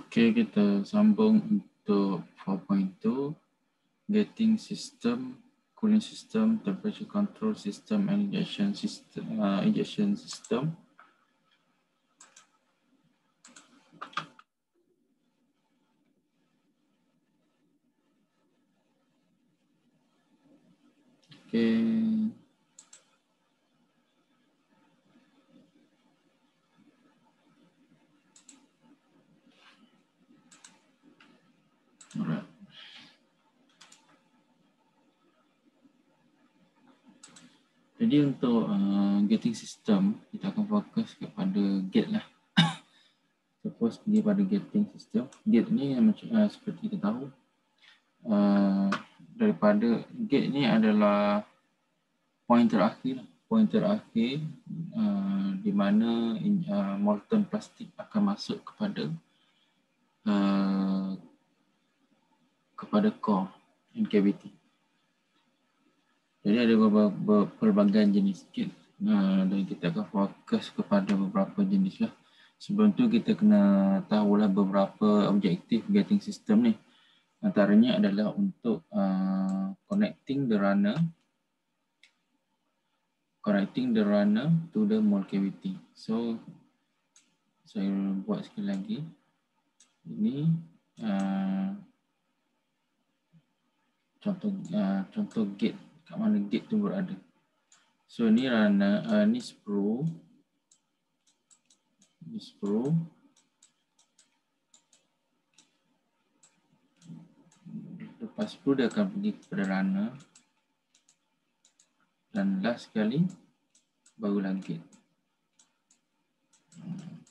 Okey, kita sambung untuk 4.2 getting system, cooling system, temperature control system and injection system. Okey. Alright. Jadi untuk getting system, kita akan fokus kepada gate lah. Suppose pergi pada getting system. Gate ni macam seperti kita tahu, daripada gate ni adalah point terakhir di mana molten plastik akan masuk kepada core and cavity. Jadi ada berbagai jenis gate dan kita akan fokus kepada beberapa jenis lah. Sebelum tu kita kena tahulah beberapa objektif getting system ni. Antaranya adalah untuk connecting the runner to the mold cavity. So saya buat sekali lagi. Ini contoh gate, kat mana gate tu berada. So ni runner, ni sprue. Lepas sprue dia akan pergi kepada runner. Dan last sekali barulah gate.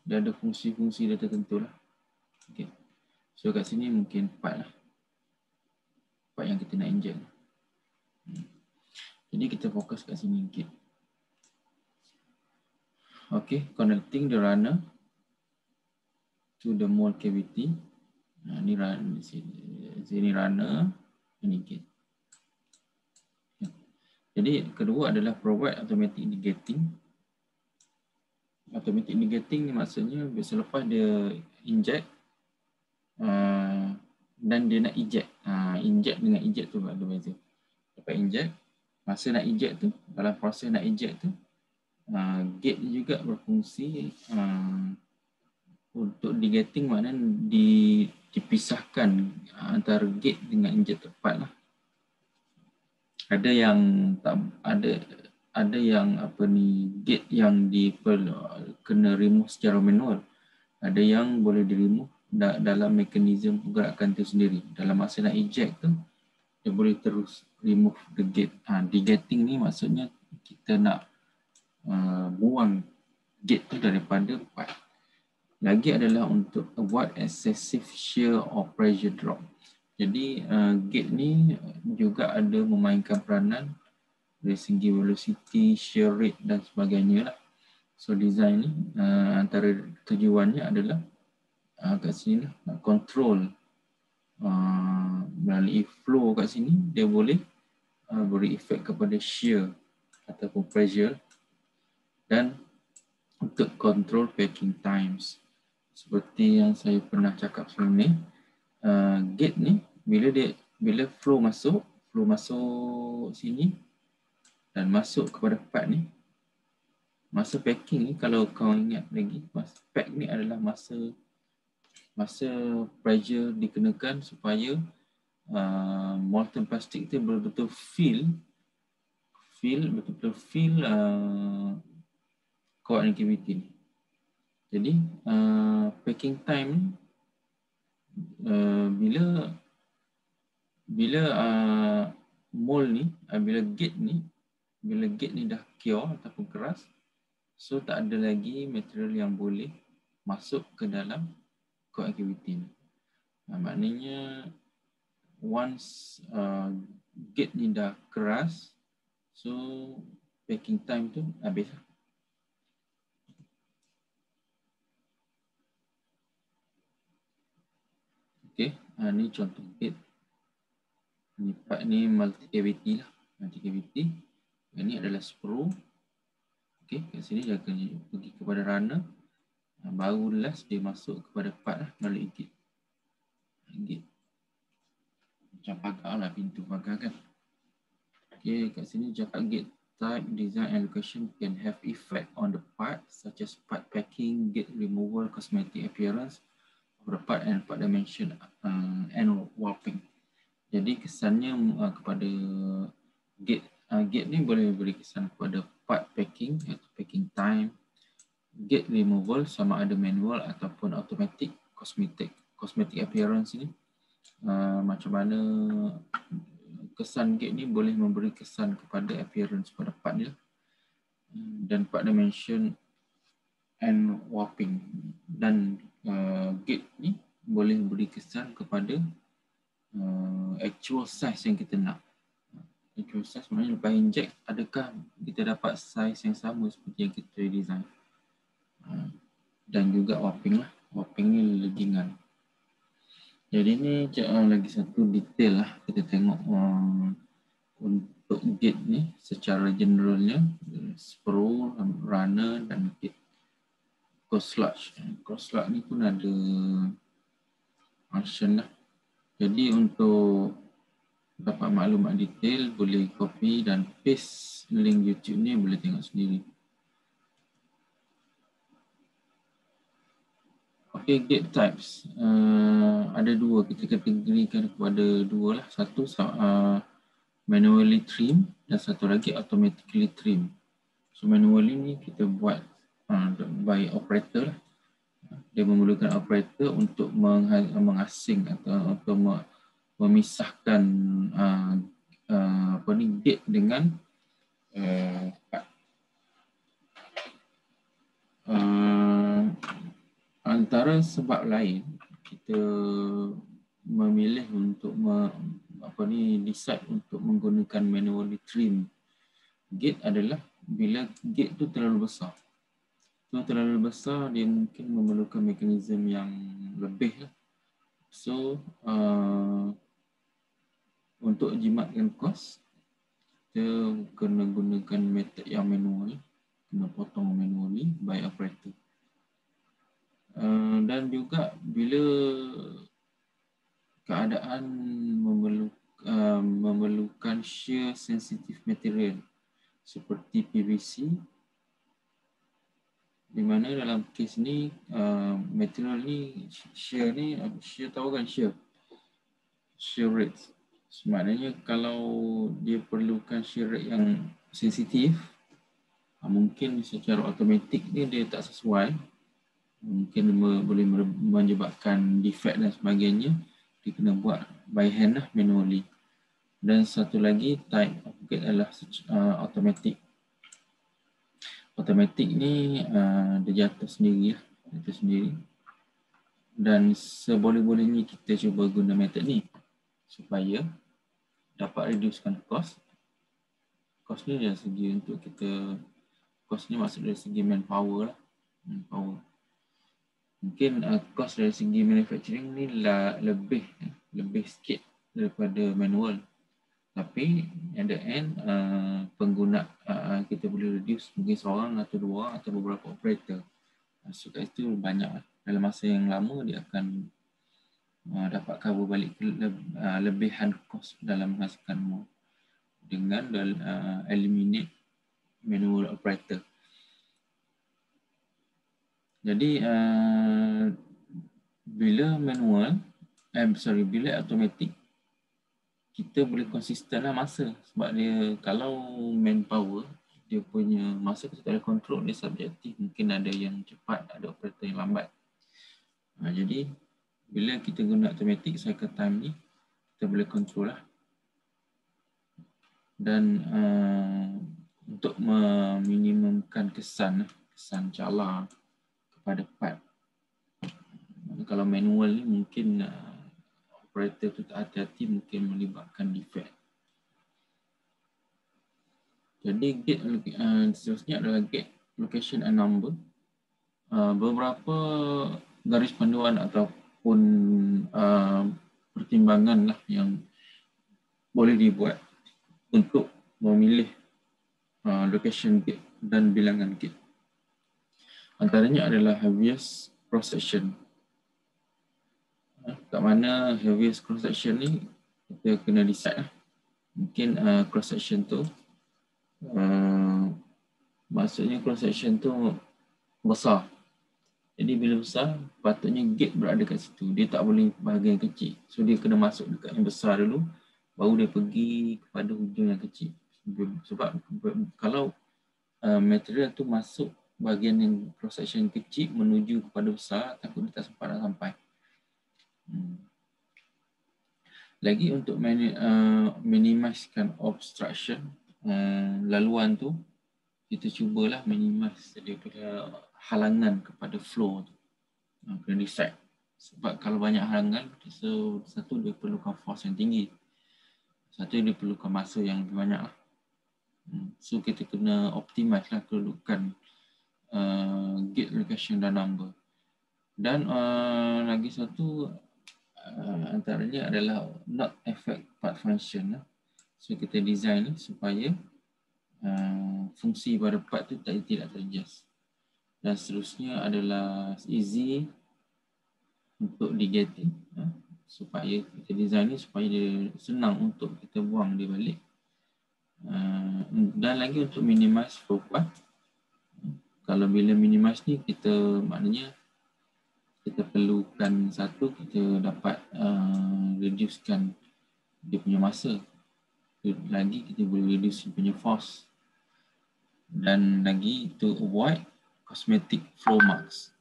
Dia ada fungsi-fungsi dia tertentu lah. Okay. So kat sini mungkin part lah. Part yang kita nak inject. Jadi kita fokus kat sini gate. Okay, connecting the runner to the mold cavity. Ni runner, sini runner, ini gate. Jadi kedua adalah provide automatic negating. Automatic negating ni maksudnya selepas dia inject dan dia nak eject. Inject dengan eject tu ada beza. Lepas inject, masa nak eject tu, dalam proses nak eject tu, gate ni juga berfungsi untuk negating, maknanya dipisahkan antara gate dengan inject tepat lah. Ada yang gate yang kena remove secara manual. Ada yang boleh di remove dalam mekanisme pergerakan itu sendiri. Dalam masa nak eject tu, dia boleh terus remove the gate. Degating ni maksudnya kita nak buang gate tu daripada part. Lagi adalah untuk avoid excessive shear or pressure drop. Jadi gate ni juga ada memainkan peranan dari segi velocity, shear rate dan sebagainya lah. So design ni antara tujuannya adalah kat sini lah, nak control melalui flow kat sini, dia boleh beri efek kepada shear ataupun pressure, dan untuk control packing times. Seperti yang saya pernah cakap sebelum ni, gate ni bila flow masuk sini dan masuk kepada part ni, masa packing ni, kalau kau ingat lagi, pack ni adalah masa pressure dikenakan supaya molten plastik tu betul-betul fill core and cavity ni. Jadi packing time bila mold ni, bila gate ni dah cure ataupun keras, so tak ada lagi material yang boleh masuk ke dalam core and cavity ni. Maknanya once gate ni dah keras, so packing time tu habis. Okay, ni contoh gate. Ni part ni multi cavity lah, Ini adalah sprue. Okay, kat sini dia akan pergi kepada runner. Baru last dia masuk kepada part lah melalui gate. Gate. Macam pagar lah, pintu pagar kan. Okay, kat sini cakap gate type, design and location can have effect on the part such as part packing, gate removal, cosmetic appearance of the part and part dimension and warping. Jadi kesannya kepada gate, gate ni boleh beri kesan kepada part packing atau packing time, gate removal sama ada manual ataupun automatic, cosmetic appearance ni macam mana kesan gate ni boleh memberi kesan kepada appearance pada part dia, dan part dimension and warping, dan gate ni boleh beri kesan kepada actual size yang kita nak. Actual size maknanya lepas inject, adakah kita dapat size yang sama seperti yang kita design. Dan juga warping lah. Warping ni leggingan. Jadi ni lagi satu detail lah kita tengok untuk gate ni secara generalnya, screw, runner dan gate. Cross slot ni pun ada function lah. Jadi untuk dapat maklumat detail boleh copy dan paste link YouTube ni, boleh tengok sendiri. Okay, gate types. Ada dua, kita kategorikan kepada dua lah. Satu manually trim dan satu lagi automatically trim. So manually ni kita buat by operator lah. Dia memerlukan operator untuk mengasing atau untuk memisahkan gate dengan antara sebab lain kita memilih untuk decide untuk menggunakan manually trim gate adalah bila gate tu terlalu besar. Terlalu besar, dia mungkin memerlukan mekanisme yang lebih lah. So untuk jimatkan kos, kita kena gunakan method yang manual, kena potong manually by operator. Dan juga bila keadaan memerlukan shear sensitive material seperti PVC, di mana dalam kes ni material ni shear tahu kan shear rate. Maknanya kalau dia perlukan shear rate yang sensitif, mungkin secara automatik ni dia tak sesuai, mungkin boleh menyebabkan defect dan sebagainya, dia kena buat by hand lah, manually. Dan satu lagi type of gate adalah automatic. Automatic ni dia jatuh sendiri lah, dan seboleh-bolehnya kita cuba guna metod ni supaya dapat reducekan cost. Cost ni dari segi untuk kita, cost ni maksud dari segi manpower lah. Mungkin cost dari segi manufacturing ni lebih sikit daripada manual. Tapi at the end pengguna kita boleh reduce mungkin seorang atau dua atau beberapa operator. So kat itu banyak lah. Dalam masa yang lama dia akan dapat cover balik lebihan kos dalam menghasilkan more dengan eliminate manual operator. Jadi bila automatic, kita boleh konsisten lah masa, sebab dia kalau manpower dia punya masa kita tak ada control, dia subjektif, mungkin ada yang cepat, ada operator yang lambat. Jadi bila kita guna automatic, cycle time ni kita boleh control lah. Dan untuk meminimumkan kesan cala kepada part. Kalau manual ni mungkin operator tu tak hati-hati, mungkin melibatkan defect. Jadi gate seterusnya adalah gate location and number. Beberapa garis panduan ataupun pertimbangan lah yang boleh dibuat untuk memilih location gate dan bilangan gate. Antaranya adalah heaviest cross section. kat mana heaviest cross section ni kita kena decide lah. Mungkin cross section tu maksudnya cross section tu besar. Jadi bila besar, patutnya gate berada kat situ. Dia tak boleh bahagian kecil. So dia kena masuk dekat yang besar dulu, baru dia pergi kepada hujung yang kecil. Sebab kalau material tu masuk bahagian yang cross section kecil menuju kepada besar, takut dia tak sempat nak sampai. Lagi untuk minimizekan obstruction laluan tu, kita cubalah minimize daripada halangan kepada flow tu. Kena decide. Sebab kalau banyak halangan, so satu dia perlukan force yang tinggi. Satu dia perlukan masa yang lebih banyak lah. So kita kena optimize lah kedudukan gate location dan number. Dan lagi satu antaranya adalah not affect part function lah. So kita design ni supaya fungsi pada part tu tidak terjejas. Dan seterusnya adalah easy untuk digating, supaya kita design ni supaya dia senang untuk kita buang dia balik. Dan lagi untuk minimize flow path. Kalau bila minimize ni, kita maknanya kita perlukan satu, kita dapat reducekan dia punya masa. Lagi kita boleh reduce dia punya force. Dan lagi to avoid cosmetic flow marks.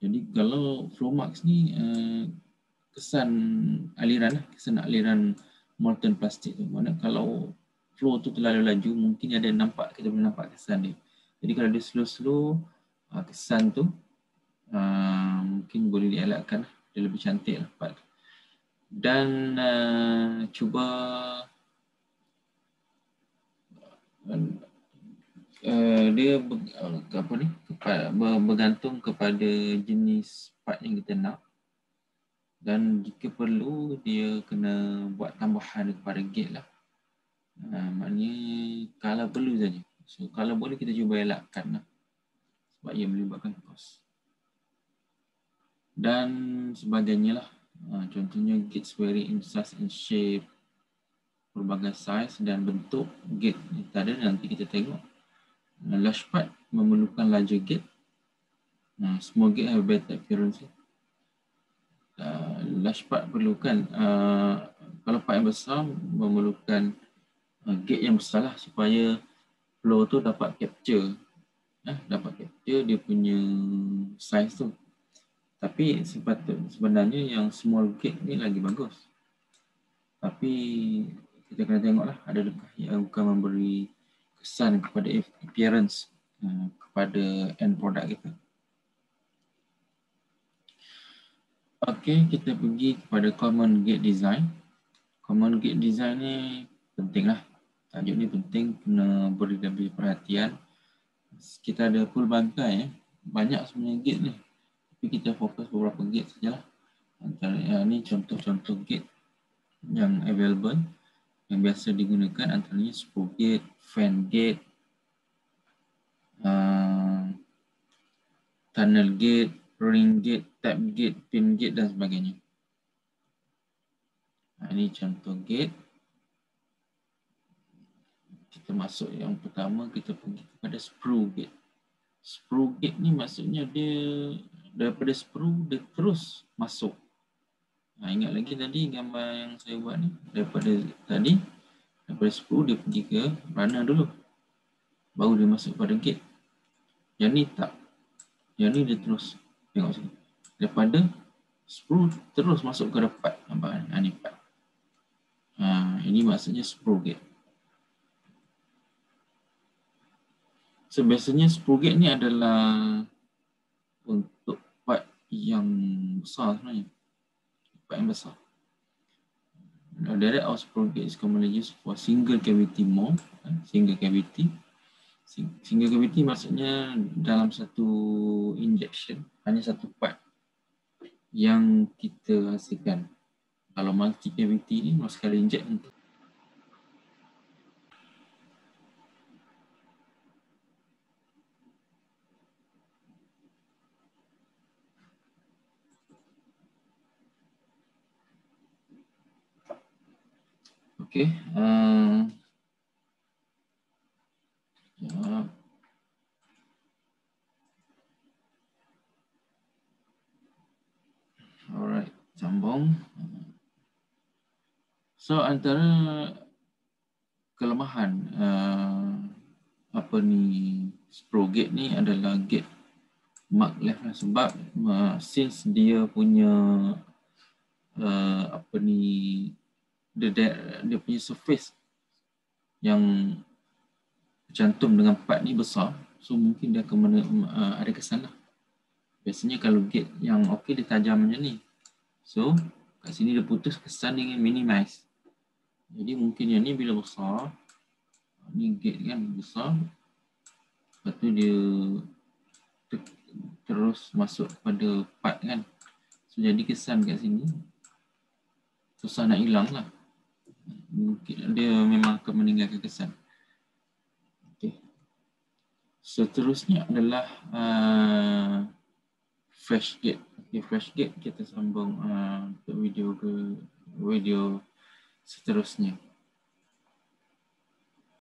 Jadi kalau flow marks ni kesan aliran molten plastik tu. Mana kalau flow tu terlalu laju, mungkin kita boleh nampak kesan dia. Jadi kalau dia slow, kesan tu mungkin boleh dielakkan, dia lebih cantik lah part. Dan cuba dia bergantung kepada jenis part yang kita nak. Dan jika perlu, dia kena buat tambahan kepada gate lah. Maknanya kalau perlu saja. So kalau boleh kita cuba elakkan lah. Sebab ia melibatkan kos. Dan sebagainya lah. Contohnya gates vary in size and shape. Berbagai size dan bentuk gate yang ada nanti kita tengok. Large part memerlukan larger gate. Small gate have better appearance. Large part perlukan kalau part yang besar memerlukan gate yang besar lah supaya flow tu dapat capture dia punya size tu. Tapi sebenarnya yang small gate ni lagi bagus. Tapi kita kena tengoklah adakah yang akan memberi kesan kepada appearance kepada end product kita. Okey, kita pergi kepada common gate design. Common gate design ni penting lah. Tajuk ni penting, kena beri lebih perhatian. Kita ada pelbagai banyak sebenarnya gate ni. Tapi kita fokus beberapa gate sajalah. Antara ni contoh-contoh gate yang available, yang biasa digunakan antaranya screw gate, fan gate, tunnel gate, ring gate, tap gate, pin gate dan sebagainya. Ini contoh gate. Kita masuk yang pertama, kita pergi kepada screw gate. Screw gate ni maksudnya dia daripada screw dia terus masuk. Ingat lagi tadi gambar yang saya buat ni, daripada screw dia pergi ke runner dulu, baru dia masuk pada gate. Yang ni tak. Yang ni dia terus, tengok sini, daripada screw terus masuk ke part. Nampak? Ni part. Ini maksudnya screw gate. So biasanya screw gate ni adalah untuk part yang besar sebenarnya. Part yang besar. Direct or screw gate is commonly used for single cavity mold. Single cavity. Single cavity maksudnya dalam satu injection hanya satu part yang kita hasilkan. Kalau multi cavity ni sekali inject untuk Okey. Ya. Alright, sambung. So antara kelemahan apa ni Pro gate ni adalah gate maglev lah, sebab since dia punya apa ni dia punya surface yang bercantum dengan part ni besar, so mungkin dia akan ada kesan lah. Biasanya kalau gate yang okey dia tajam macam ni, so kat sini dia putus, kesan dia ingin minimize. Jadi mungkin yang ni bila besar, ni gate kan besar, lepas tu dia terus masuk pada part kan, so jadi kesan kat sini susah nak hilang lah. Mungkin dia memang akan meninggalkan kesan. Okay. Seterusnya adalah flash gate. Okay, flash gate kita sambung untuk video seterusnya.